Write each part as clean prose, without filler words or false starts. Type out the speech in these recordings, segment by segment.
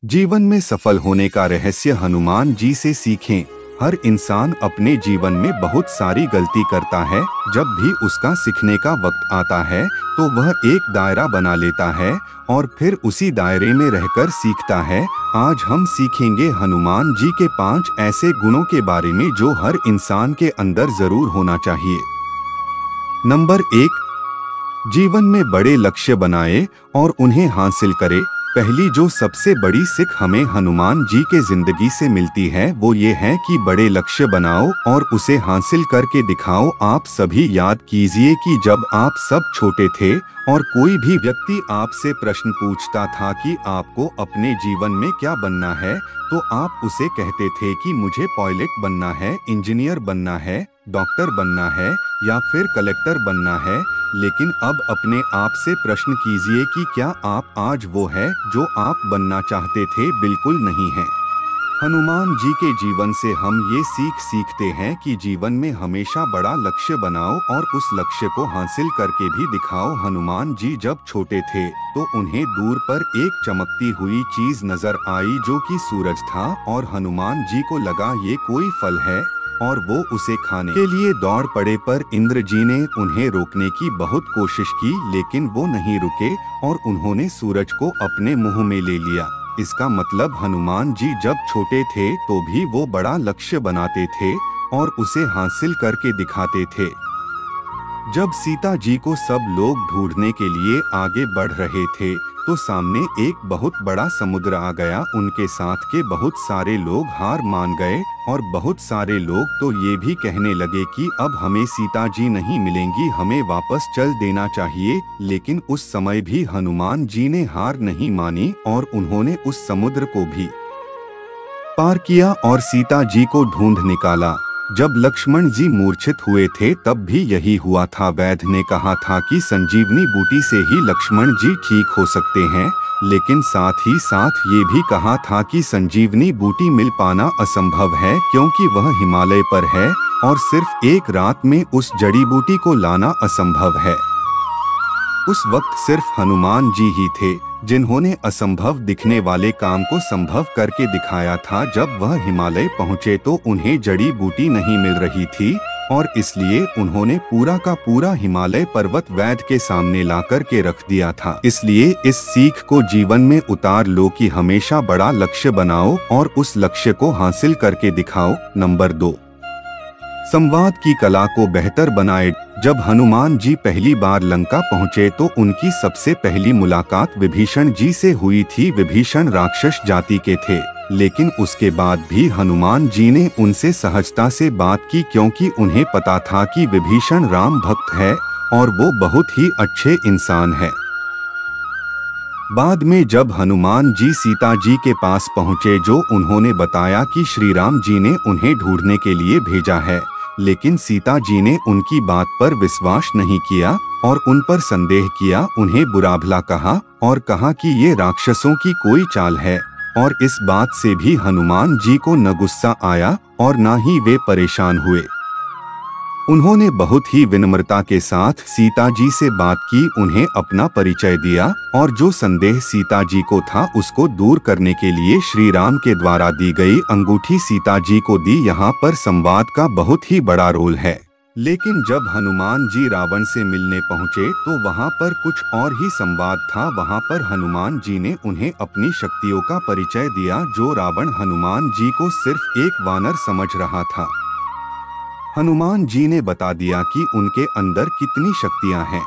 जीवन में सफल होने का रहस्य हनुमान जी से सीखें। हर इंसान अपने जीवन में बहुत सारी गलती करता है। जब भी उसका सीखने का वक्त आता है तो वह एक दायरा बना लेता है और फिर उसी दायरे में रहकर सीखता है। आज हम सीखेंगे हनुमान जी के 5 ऐसे गुणों के बारे में जो हर इंसान के अंदर जरूर होना चाहिए। नंबर 1, जीवन में बड़े लक्ष्य बनाए और उन्हें हासिल करे। पहली जो सबसे बड़ी सीख हमें हनुमान जी के जिंदगी से मिलती है वो ये है कि बड़े लक्ष्य बनाओ और उसे हासिल करके दिखाओ। आप सभी याद कीजिए कि जब आप सब छोटे थे और कोई भी व्यक्ति आपसे प्रश्न पूछता था कि आपको अपने जीवन में क्या बनना है, तो आप उसे कहते थे कि मुझे पायलट बनना है, इंजीनियर बनना है, डॉक्टर बनना है या फिर कलेक्टर बनना है। लेकिन अब अपने आप से प्रश्न कीजिए कि क्या आप आज वो है जो आप बनना चाहते थे? बिल्कुल नहीं है। हनुमान जी के जीवन से हम ये सीखते हैं कि जीवन में हमेशा बड़ा लक्ष्य बनाओ और उस लक्ष्य को हासिल करके भी दिखाओ। हनुमान जी जब छोटे थे तो उन्हें दूर पर एक चमकती हुई चीज नजर आई जो कि सूरज था और हनुमान जी को लगा ये कोई फल है और वो उसे खाने के लिए दौड़ पड़े। पर इंद्र जी ने उन्हें रोकने की बहुत कोशिश की लेकिन वो नहीं रुके और उन्होंने सूरज को अपने मुंह में ले लिया। इसका मतलब हनुमान जी जब छोटे थे तो भी वो बड़ा लक्ष्य बनाते थे और उसे हासिल करके दिखाते थे। जब सीता जी को सब लोग ढूंढने के लिए आगे बढ़ रहे थे तो सामने एक बहुत बड़ा समुद्र आ गया। उनके साथ के बहुत सारे लोग हार मान गए और बहुत सारे लोग तो ये भी कहने लगे कि अब हमें सीता जी नहीं मिलेंगी, हमें वापस चल देना चाहिए। लेकिन उस समय भी हनुमान जी ने हार नहीं मानी और उन्होंने उस समुद्र को भी पार किया और सीता जी को ढूंढ निकाला। जब लक्ष्मण जी मूर्छित हुए थे तब भी यही हुआ था। वैद्य ने कहा था कि संजीवनी बूटी से ही लक्ष्मण जी ठीक हो सकते हैं, लेकिन साथ ही साथ ये भी कहा था कि संजीवनी बूटी मिल पाना असंभव है क्योंकि वह हिमालय पर है और सिर्फ एक रात में उस जड़ी बूटी को लाना असंभव है। उस वक्त सिर्फ हनुमान जी ही थे जिन्होंने असंभव दिखने वाले काम को संभव करके दिखाया था। जब वह हिमालय पहुंचे तो उन्हें जड़ी बूटी नहीं मिल रही थी और इसलिए उन्होंने पूरा का पूरा हिमालय पर्वत वैद्य के सामने लाकर के रख दिया था। इसलिए इस सीख को जीवन में उतार लो कि हमेशा बड़ा लक्ष्य बनाओ और उस लक्ष्य को हासिल करके दिखाओ। नंबर 2, संवाद की कला को बेहतर बनाए। जब हनुमान जी पहली बार लंका पहुंचे तो उनकी सबसे पहली मुलाकात विभीषण जी से हुई थी। विभीषण राक्षस जाति के थे लेकिन उसके बाद भी हनुमान जी ने उनसे सहजता से बात की क्योंकि उन्हें पता था कि विभीषण राम भक्त है और वो बहुत ही अच्छे इंसान है। बाद में जब हनुमान जी सीता जी के पास पहुंचे जो उन्होंने बताया कि श्री राम जी ने उन्हें ढूंढने के लिए भेजा है, लेकिन सीता जी ने उनकी बात पर विश्वास नहीं किया और उन पर संदेह किया। उन्हें बुरा भला कहा और कहा कि ये राक्षसों की कोई चाल है और इस बात से भी हनुमान जी को न गुस्सा आया और न ही वे परेशान हुए। उन्होंने बहुत ही विनम्रता के साथ सीता जी से बात की, उन्हें अपना परिचय दिया और जो संदेह सीता जी को था उसको दूर करने के लिए श्री राम के द्वारा दी गई अंगूठी सीता जी को दी। यहाँ पर संवाद का बहुत ही बड़ा रोल है। लेकिन जब हनुमान जी रावण से मिलने पहुँचे तो वहाँ पर कुछ और ही संवाद था। वहाँ पर हनुमान जी ने उन्हें अपनी शक्तियों का परिचय दिया जो रावण हनुमान जी को सिर्फ एक वानर समझ रहा था। हनुमान जी ने बता दिया कि उनके अंदर कितनी शक्तियां हैं।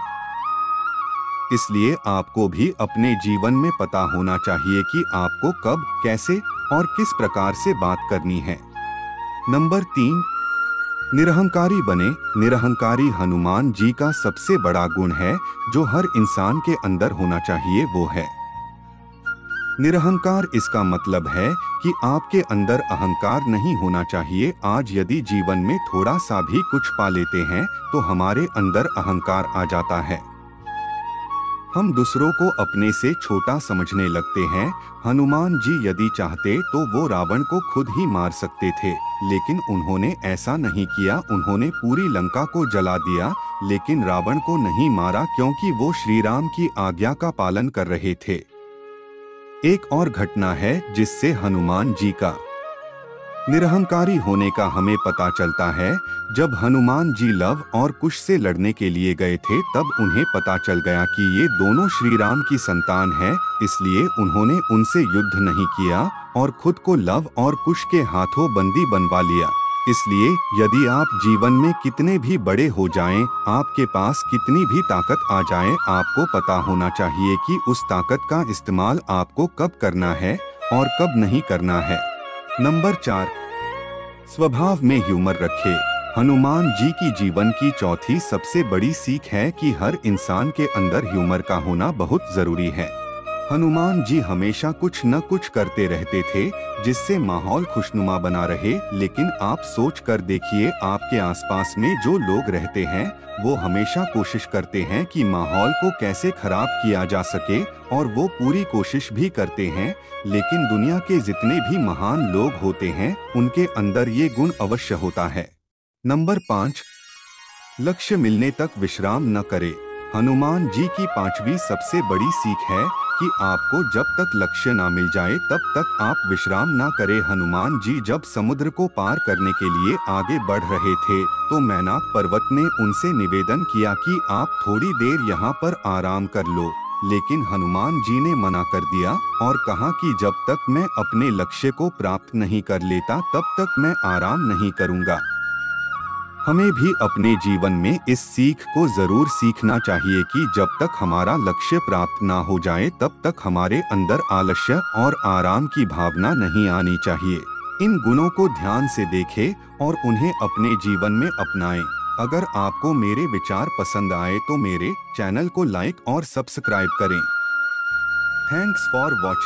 इसलिए आपको भी अपने जीवन में पता होना चाहिए कि आपको कब, कैसे और किस प्रकार से बात करनी है। नंबर 3, निरहंकारी बने। निरहंकारी हनुमान जी का सबसे बड़ा गुण है जो हर इंसान के अंदर होना चाहिए, वो है निरहंकार। इसका मतलब है कि आपके अंदर अहंकार नहीं होना चाहिए। आज यदि जीवन में थोड़ा सा भी कुछ पा लेते हैं तो हमारे अंदर अहंकार आ जाता है। हम दूसरों को अपने से छोटा समझने लगते हैं। हनुमान जी यदि चाहते तो वो रावण को खुद ही मार सकते थे, लेकिन उन्होंने ऐसा नहीं किया। उन्होंने पूरी लंका को जला दिया लेकिन रावण को नहीं मारा क्योंकि वो श्री राम की आज्ञा का पालन कर रहे थे। एक और घटना है जिससे हनुमान जी का निरहंकारी होने का हमें पता चलता है। जब हनुमान जी लव और कुश से लड़ने के लिए गए थे, तब उन्हें पता चल गया कि ये दोनों श्री राम की संतान हैं, इसलिए उन्होंने उनसे युद्ध नहीं किया और खुद को लव और कुश के हाथों बंदी बनवा लिया। इसलिए यदि आप जीवन में कितने भी बड़े हो जाएं, आपके पास कितनी भी ताकत आ जाए, आपको पता होना चाहिए कि उस ताकत का इस्तेमाल आपको कब करना है और कब नहीं करना है। नंबर 4, स्वभाव में ह्यूमर रखे। हनुमान जी की जीवन की चौथी सबसे बड़ी सीख है कि हर इंसान के अंदर ह्यूमर का होना बहुत जरूरी है। हनुमान जी हमेशा कुछ न कुछ करते रहते थे जिससे माहौल खुशनुमा बना रहे, लेकिन आप सोच कर देखिए, आपके आसपास में जो लोग रहते हैं वो हमेशा कोशिश करते हैं कि माहौल को कैसे खराब किया जा सके, और वो पूरी कोशिश भी करते हैं, लेकिन दुनिया के जितने भी महान लोग होते हैं उनके अंदर ये गुण अवश्य होता है। नंबर 5, लक्ष्य मिलने तक विश्राम न करे। हनुमान जी की पांचवी सबसे बड़ी सीख है कि आपको जब तक लक्ष्य ना मिल जाए तब तक आप विश्राम ना करें। हनुमान जी जब समुद्र को पार करने के लिए आगे बढ़ रहे थे, तो मैनाक पर्वत ने उनसे निवेदन किया कि आप थोड़ी देर यहाँ पर आराम कर लो, लेकिन हनुमान जी ने मना कर दिया और कहा कि जब तक मैं अपने लक्ष्य को प्राप्त नहीं कर लेता तब तक मैं आराम नहीं करूँगा। हमें भी अपने जीवन में इस सीख को जरूर सीखना चाहिए कि जब तक हमारा लक्ष्य प्राप्त ना हो जाए तब तक हमारे अंदर आलस्य और आराम की भावना नहीं आनी चाहिए। इन गुणों को ध्यान से देखें और उन्हें अपने जीवन में अपनाएं। अगर आपको मेरे विचार पसंद आए तो मेरे चैनल को लाइक और सब्सक्राइब करें। Thanks for watching.